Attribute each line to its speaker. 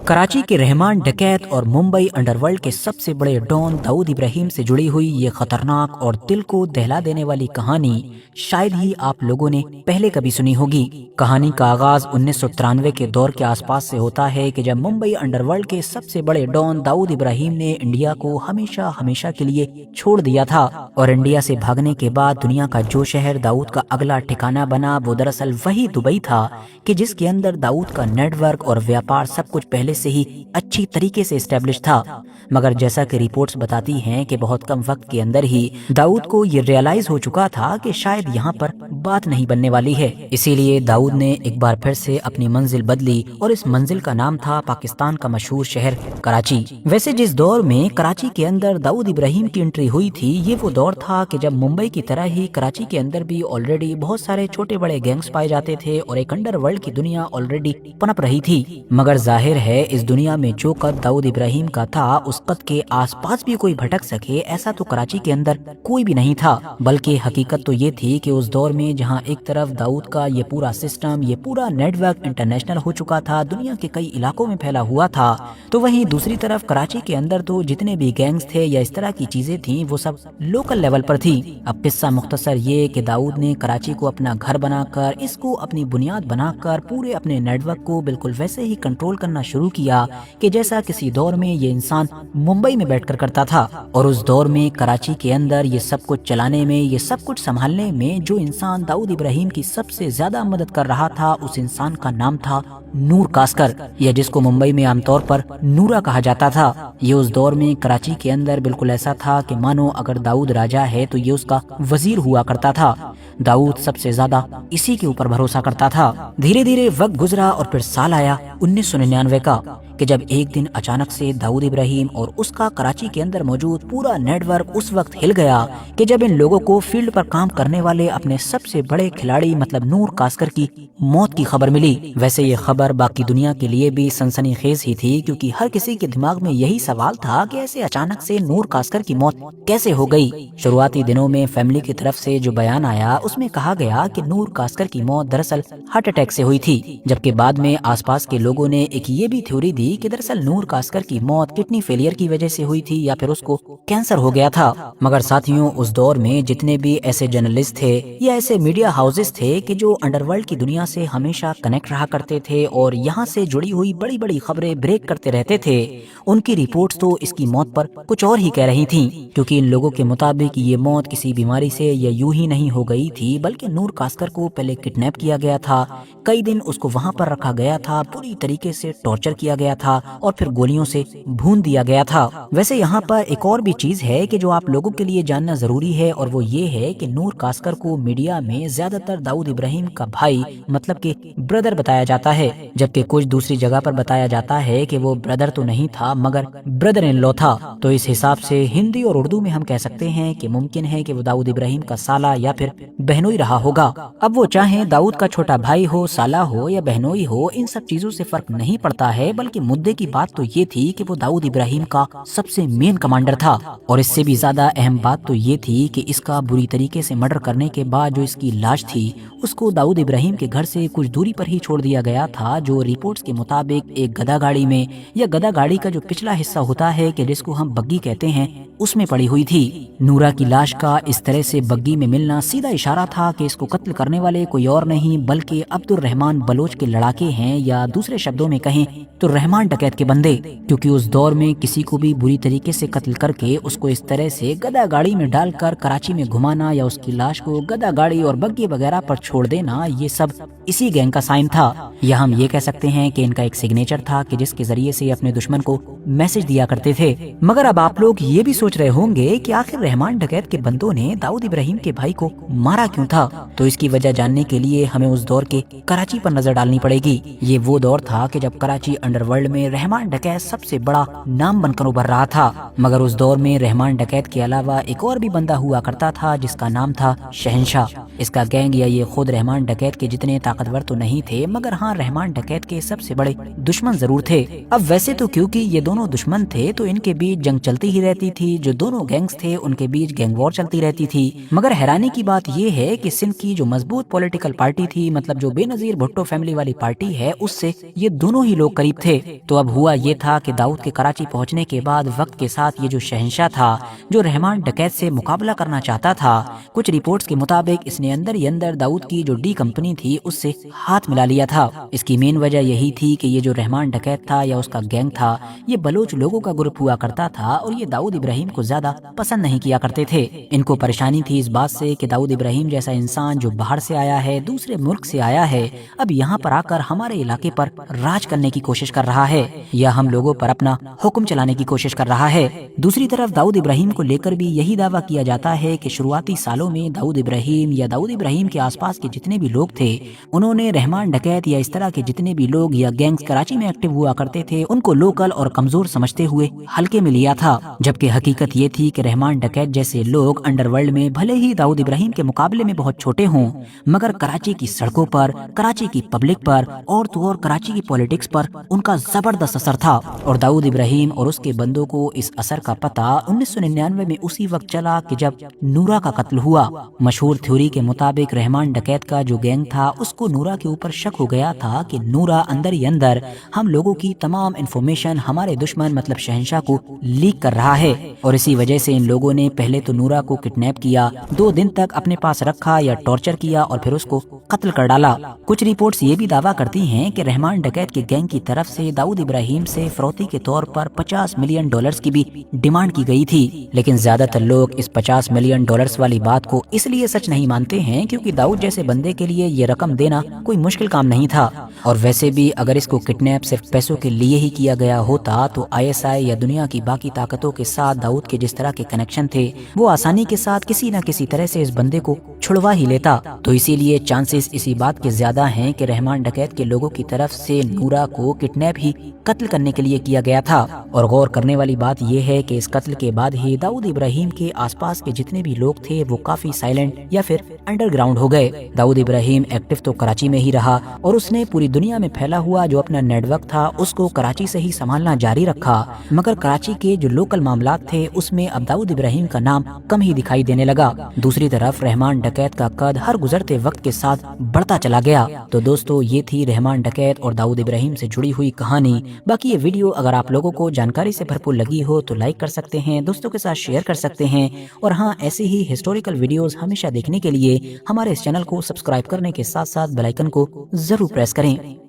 Speaker 1: कराची के रहमान डकैत और मुंबई अंडरवर्ल्ड के सबसे बड़े डॉन दाऊद इब्राहिम से जुड़ी हुई ये खतरनाक और दिल को दहला देने वाली कहानी शायद ही आप लोगों ने पहले कभी सुनी होगी। कहानी का आगाज 1993 के दौर के आसपास से होता है कि जब मुंबई अंडरवर्ल्ड के सबसे बड़े डॉन दाऊद इब्राहिम ने इंडिया को हमेशा हमेशा के लिए छोड़ दिया था और इंडिया से भागने के बाद दुनिया का जो शहर दाऊद का अगला ठिकाना बना वो दरअसल वही दुबई था कि जिसके अंदर दाऊद का नेटवर्क और व्यापार सब कुछ पहले से ही अच्छी तरीके से एस्टेब्लिश था। मगर जैसा कि रिपोर्ट्स बताती हैं कि बहुत कम वक्त के अंदर ही दाऊद को ये रियलाइज हो चुका था कि शायद यहाँ पर बात नहीं बनने वाली है। इसीलिए दाऊद ने एक बार फिर से अपनी मंजिल बदली और इस मंजिल का नाम था पाकिस्तान का मशहूर शहर कराची। वैसे जिस दौर में कराची के अंदर दाऊद इब्राहिम की एंट्री हुई थी ये वो दौर था कि जब मुंबई की तरह ही कराची के अंदर भी ऑलरेडी बहुत सारे छोटे बड़े गैंग्स पाए जाते थे और एक अंडरवर्ल्ड की दुनिया ऑलरेडी पनप रही थी। मगर जाहिर है इस दुनिया में जो कद दाऊद इब्राहिम का था उस कद के आसपास भी कोई भटक सके ऐसा तो कराची के अंदर कोई भी नहीं था। बल्कि हकीकत तो ये थी कि उस दौर में जहां एक तरफ दाऊद का ये पूरा सिस्टम ये पूरा नेटवर्क इंटरनेशनल हो चुका था, दुनिया के कई इलाकों में फैला हुआ था, तो वहीं दूसरी तरफ कराची के अंदर तो जितने भी गैंग्स थे या इस तरह की चीजें थी वो सब लोकल लेवल पर थी। अब किस्सा मुख्तसर ये कि दाऊद ने कराची को अपना घर बनाकर इसको अपनी बुनियाद बनाकर पूरे अपने नेटवर्क को बिल्कुल वैसे ही कंट्रोल करना शुरू किया कि जैसा किसी दौर में ये इंसान मुंबई में बैठकर करता था। और उस दौर में कराची के अंदर ये सब कुछ चलाने में ये सब कुछ संभालने में जो इंसान दाऊद इब्राहिम की सबसे ज्यादा मदद कर रहा था उस इंसान का नाम था नूर कास्कर, या जिसको मुंबई में आमतौर पर नूरा कहा जाता था। ये उस दौर में कराची के अंदर बिल्कुल ऐसा था कि मानो अगर दाऊद राजा है तो ये उसका वजीर हुआ करता था। दाऊद सबसे ज्यादा इसी के ऊपर भरोसा करता था। धीरे धीरे वक्त गुजरा और फिर साल आया 1999 का कि जब एक दिन अचानक से दाऊद इब्राहिम और उसका कराची के अंदर मौजूद पूरा नेटवर्क उस वक्त हिल गया कि जब इन लोगों को फील्ड पर काम करने वाले अपने सबसे बड़े खिलाड़ी मतलब नूर कास्कर की मौत की खबर मिली। वैसे ये खबर बाकी दुनिया के लिए भी सनसनीखेज ही थी क्योंकि हर किसी के दिमाग में यही सवाल था कि ऐसे अचानक से नूर कास्कर की मौत कैसे हो गई। शुरुआती दिनों में फैमिली की तरफ से जो बयान आया उसमें कहा गया कि नूर कास्कर की मौत दरअसल हार्ट अटैक से हुई थी, जबकि बाद में आसपास के लोगों ने एक ये भी थ्योरी दी कि दरअसल नूर कास्कर की मौत किडनी फेलियर की वजह से हुई थी या फिर उसको कैंसर हो गया था। मगर साथियों उस दौर में जितने भी ऐसे जर्नलिस्ट थे या ऐसे मीडिया हाउसेस थे कि जो अंडरवर्ल्ड की दुनिया से हमेशा कनेक्ट रहा करते थे और यहाँ से जुड़ी हुई बड़ी बड़ी खबरें ब्रेक करते रहते थे, उनकी रिपोर्ट्स तो इसकी मौत पर कुछ और ही कह रही थी। क्योंकि इन लोगों के मुताबिक ये मौत किसी बीमारी से या यूं ही नहीं हो गई थी बल्कि नूर कास्कर को पहले किडनैप किया गया था, कई दिन उसको वहाँ पर रखा गया था, पूरी तरीके से टॉर्चर किया गया था और फिर गोलियों से भून दिया गया था। वैसे यहाँ पर एक और भी चीज है कि जो आप लोगों के लिए जानना जरूरी है और वो ये है कि नूर कास्कर को मीडिया में ज्यादातर दाऊद इब्राहिम का भाई मतलब कि ब्रदर बताया जाता है, जबकि कुछ दूसरी जगह पर बताया जाता है कि वो ब्रदर तो नहीं था मगर ब्रदर इन लॉ था। तो इस हिसाब से हिंदी और उर्दू में हम कह सकते हैं कि मुमकिन है कि वो दाऊद इब्राहिम का साला या फिर बहनोई रहा होगा। अब वो चाहे दाऊद का छोटा भाई हो, साला हो या बहनोई हो, इन सब चीजों से फर्क नहीं पड़ता है, बल्कि मुद्दे की बात तो ये थी कि वो दाऊद इब्राहिम का सबसे मेन कमांडर था। और इससे भी ज्यादा अहम बात तो ये थी कि इसका बुरी तरीके से मर्डर करने के बाद जो इसकी लाश थी उसको दाऊद इब्राहिम के घर से कुछ दूरी पर ही छोड़ दिया गया था, जो रिपोर्ट्स के मुताबिक एक गधा गाड़ी में या गधा गाड़ी का जो पिछला हिस्सा होता है कि जिसको हम बग्गी कहते हैं उसमें पड़ी हुई थी। नूरा की लाश का इस तरह से बग्गी में मिलना सीधा इशारा था कि इसको कत्ल करने वाले कोई और नहीं बल्कि अब्दुल रहमान बलोच के लड़ाके हैं, या दूसरे शब्दों में कहें तो रहमान डकैत के बंदे। क्योंकि उस दौर में किसी को भी बुरी तरीके से कत्ल करके उसको इस तरह से गधा गाड़ी में डालकर कराची में घुमाना या उसकी लाश को गधा गाड़ी और बग्गी वगैरह पर छोड़ देना, ये सब इसी गैंग का साइन था। या हम ये कह सकते हैं कि इनका एक सिग्नेचर था कि जिसके जरिए से अपने दुश्मन को मैसेज दिया करते थे। मगर अब आप लोग ये भी सोच रहे होंगे कि आखिर रहमान डकैत के बंदों ने दाऊद इब्राहिम के भाई को मारा क्यों था। तो इसकी वजह जानने के लिए हमें उस दौर के कराची पर नजर डालनी पड़ेगी। ये वो दौर था कि जब कराची अंडरवर्ल्ड में रहमान डकैत सबसे बड़ा नाम बनकर उभर रहा था। मगर उस दौर में रहमान डकैत के अलावा एक और भी बंदा हुआ करता था जिसका नाम था शहनशाह। इसका गैंग या ये खुद रहमान डकैत के जितने ताकतवर तो नहीं थे मगर हाँ रहमान डकैत के सबसे बड़े दुश्मन जरूर थे। अब वैसे तो क्योंकि ये दोनों दुश्मन थे तो इनके बीच जंग चलती ही रहती थी, जो दोनों गैंग्स थे उनके बीच गैंग वॉर चलती रहती थी। मगर हैरानी की बात यह है कि सिंध की जो मजबूत पॉलिटिकल पार्टी थी, मतलब जो बेनजीर भुट्टो फैमिली वाली पार्टी है, उससे ये दोनों ही लोग करीब थे। तो अब हुआ ये था कि दाऊद के कराची पहुंचने के बाद वक्त के साथ ये जो शहंशाह था, जो रहमान डकैत से मुकाबला करना चाहता था, कुछ रिपोर्ट्स के मुताबिक इसने अंदर ही अंदर दाऊद की जो डी कंपनी थी उससे हाथ मिला लिया था। इसकी मेन वजह यही थी कि ये जो रहमान डकैत था या उसका गैंग था, ये बलोच लोगों का ग्रुप हुआ करता था और ये दाऊद इब्राहिम को ज्यादा पसंद नहीं किया करते थे। इनको परेशानी थी इस बात से कि दाऊद इब्राहिम जैसा इंसान जो बाहर से आया है, दूसरे मुल्क से आया है, अब यहाँ पर आकर हमारे इलाके पर राज करने की कोशिश कर रहा है या हम लोगों पर अपना हुक्म चलाने की कोशिश कर रहा है। दूसरी तरफ दाऊद इब्राहिम को लेकर भी यही दावा किया जाता है कि शुरुआती सालों में दाऊद इब्राहिम या दाऊद इब्राहिम के आसपास के जितने भी लोग थे, उन्होंने रहमान डकैत या इस तरह के जितने भी लोग या गैंग्स कराची में एक्टिव हुआ करते थे उनको लोकल और कमजोर समझते हुए हल्के में लिया था। जबकि हकीकत ये थी कि रहमान डकैत जैसे लोग अंडरवर्ल्ड में भले ही दाऊद इब्राहिम के मुकाबले में बहुत छोटे हों, मगर कराची की सड़कों पर, कराची की पब्लिक पर और तो और कराची की पॉलिटिक्स पर उनका जबरदस्त असर था। और दाऊद इब्राहिम और उसके बंदों को इस असर का पता 1999 में उसी वक्त चला कि जब नूरा का कत्ल हुआ। मशहूर थ्योरी के मुताबिक रहमान डकैत का जो गैंग था उसको नूरा के ऊपर शक हो गया था कि नूरा अंदर ही अंदर हम लोगों की तमाम इन्फॉर्मेशन हमारे दुश्मन मतलब शहंशाह को लीक कर रहा है। और इसी वजह से इन लोगों ने पहले तो नूरा को किडनैप किया, 2 दिन तक अपने पास रखा या टॉर्चर किया और फिर उसको कत्ल कर डाला। कुछ रिपोर्ट्स ये भी दावा करती हैं कि रहमान डकैत के गैंग की तरफ से दाऊद इब्राहिम से फरोती के तौर पर $50 मिलियन की भी डिमांड की गई थी। लेकिन ज्यादातर लोग इस $50 मिलियन वाली बात को इसलिए सच नहीं मानते हैं क्योंकि दाऊद जैसे बंदे के लिए ये रकम देना कोई मुश्किल काम नहीं था। और वैसे भी अगर इसको किडनैप सिर्फ पैसों के लिए ही किया गया होता तो ISI या दुनिया की बाकी ताकतों के साथ दाऊद के जिस तरह के कनेक्शन थे वो आसानी के साथ किसी न किसी तरह से इस बंदे को छुड़वा ही लेता। तो इसीलिए चांसेस इसी बात के ज्यादा हैं कि रहमान डकैत के लोगों की तरफ से नूरा को किडनैप ही कत्ल करने के लिए किया गया था। और गौर करने वाली बात यह है कि इस कत्ल के बाद ही दाऊद इब्राहिम के आसपास के जितने भी लोग थे वो काफी साइलेंट या फिर अंडरग्राउंड हो गए। दाऊद इब्राहिम एक्टिव तो कराची में ही रहा और उसने पूरी दुनिया में फैला हुआ जो अपना नेटवर्क था उसको कराची से ही संभालना जारी रखा, मगर कराची के जो लोकल मामलात थे उसमें अब दाऊद इब्राहिम का नाम कम ही दिखाई देने लगा। दूसरी तरफ रहमान डकैत का कद हर गुजरते वक्त के साथ बढ़ता चला गया। तो दोस्तों ये थी रहमान डकैत और दाऊद इब्राहिम से जुड़ी हुई कहानी। बाकी ये वीडियो अगर आप लोगों को जानकारी से भरपूर लगी हो तो लाइक कर सकते हैं, दोस्तों के साथ शेयर कर सकते हैं और हाँ, ऐसे ही हिस्टोरिकल वीडियोस हमेशा देखने के लिए हमारे इस चैनल को सब्सक्राइब करने के साथ साथ बेल आइकन को जरूर प्रेस करें।